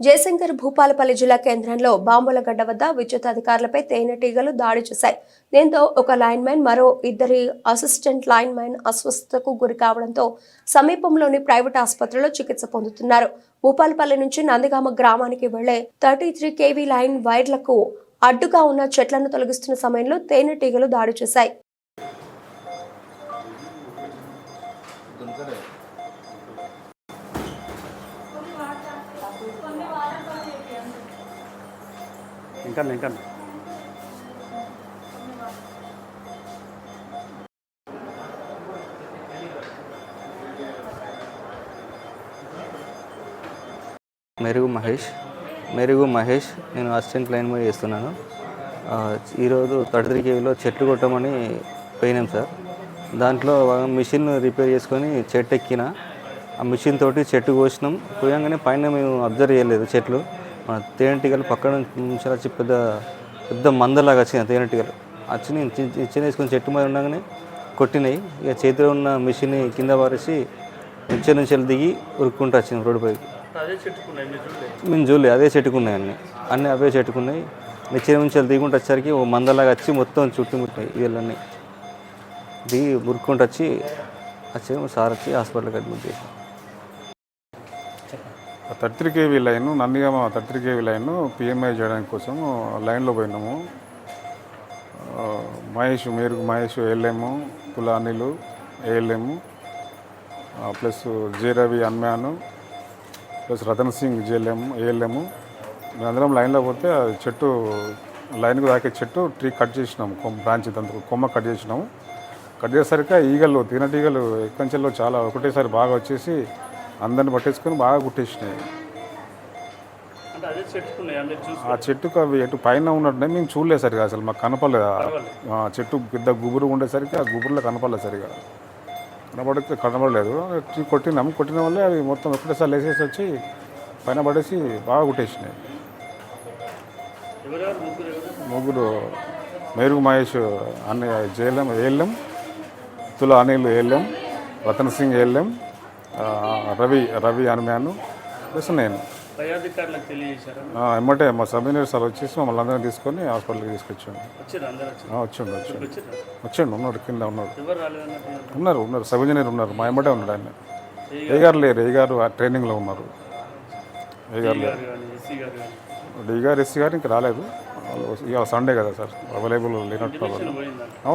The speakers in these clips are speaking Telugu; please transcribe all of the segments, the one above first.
జయశంకర్ భూపాలపల్లి జిల్లా కేంద్రంలో బాంబులగడ్డ వద్ద విద్యుత్ అధికారులపై తేనెటీగలు దాడి చేశాయి. దీంతో ఒక లైన్మెన్ మరో ఇద్దరి అసిస్టెంట్ లైన్మెన్ అస్వస్థతకు గురి కావడంతో సమీపంలోని ప్రైవేట్ ఆసుపత్రిలో చికిత్స పొందుతున్నారు. భూపాలపల్లి నుంచి నందిగామ గ్రామానికి వెళ్లే 33 kV లైన్ వైర్లకు అడ్డుగా ఉన్న చెట్లను తొలగిస్తున్న సమయంలో తేనెటీగలు దాడి చేశాయి. ఇంకా మెరుగు మహేష్ నేను అసిస్టెంట్ లైన్ బాయ్ చేస్తున్నాను. ఈరోజు 33 kVలో చెట్లు కొట్టమని పోయినాం సార్. దాంట్లో మిషన్ రిపేర్ చేసుకొని చెట్టు ఎక్కిన ఆ మిషన్ తోటి చెట్టు కోసినాం. పోయంగానే పైన మేము అబ్జర్వ్ చేయలేదు చెట్లు. మన తేనెటీగలు పక్కన నుంచి వచ్చి పెద్ద మందలాగా వచ్చినాయి. తేనెటీగలు వచ్చి నేను చిన్న వేసుకొని చెట్టు మీద ఉండగానే కొట్టినాయి. ఇక చేతిలో ఉన్న మిషన్ కింద పారేసి నుంచి దిగి ఉరుక్కుంటూ వచ్చింది రోడ్డు పైకి. మేము చూడలేదు, అదే చెట్టుకున్నాయి అన్నీ అవే చెట్టుకున్నాయి. నిచ్చెన నుంచి దిగుంటూ వచ్చేసరికి ఓ మందలాగా వచ్చి మొత్తం చుట్టుముట్టాయి. వీళ్ళన్నీ దిగి ఉరుక్కుంటూ వచ్చి సార్ వచ్చి హాస్పిటల్కి అడ్మిట్ చేసాం. 33 kV line Nandigama 33 kV line PMI చేయడానికి కోసం లైన్లో పోయినాము. Merugu Mahesh ALM, Pula Anil ALM plus J Ravi అన్మ్యాన్ ప్లస్ రతన్ సింగ్ ALM మేమందరం లైన్లో పోతే చెట్టు లైన్కు తాకే చెట్టు ట్రీ కట్ చేసినాము. బ్రాంచ్ తంత్ర కొమ్మ కట్ చేసినాము. కట్ చేసేసరికి ఈగలు తేనెటీగలు ఎక్కంచెల్లో చాలా ఒకటేసారి బాగా వచ్చేసి అందరిని పట్టేసుకొని బాగా కుట్టేసినాయి. ఆ చెట్టుకు అవి ఎటు పైన ఉన్నట్టునే మేము చూడలేదు సరిగా, అసలు మాకు కనపడలేదు. ఆ చెట్టు పెద్ద గుబురు ఉండేసరికి ఆ గుబురులో కనపడలేదు సరిగా, కనపడలేదు. కొట్టిన వల్లే అవి మొత్తం ఒకటేసారి లేసేసి వచ్చి పైన పడేసి బాగా కుట్టేసినాయి. ముగ్గురు మెరుగు Mahesh ALM, Tula Anil ALM, Ratan Singh ALM, Ravi అన్మ్యాన్ ప్లస్ నేను. ఎమ్మటే మా సబ్ ఇంజనీర్ సార్ వచ్చేసి మమ్మల్ని అందరినీ తీసుకొని హాస్పిటల్కి తీసుకొచ్చాను. వచ్చాడు ఉన్నాడు, కింద ఉన్నారు సబ్ ఇంజనీర్ ఉన్నారు. మా ఎమ్మటే ఉన్నాడు ఆయన. ఏ గారు లేరు, ఏ గారు ట్రైనింగ్లో ఉన్నారు. ఏ గారు లేరు, D గారు SC గారు ఇంకా రాలేదు. ఇవాళ సండే కదా సార్, అవైలబుల్ లేనట్టు.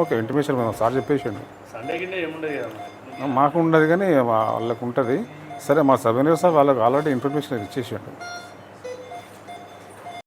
ఓకే, ఇంటిమేషన్ సార్ చెప్పేసాడు. మాకు ఉండదు కానీ వాళ్ళకు ఉంటుంది. సరే, మా సబ్ ఇంజనీర్ సార్ వాళ్ళకి ఆల్రెడీ ఇన్ఫర్మేషన్ ఇచ్చేసాడు.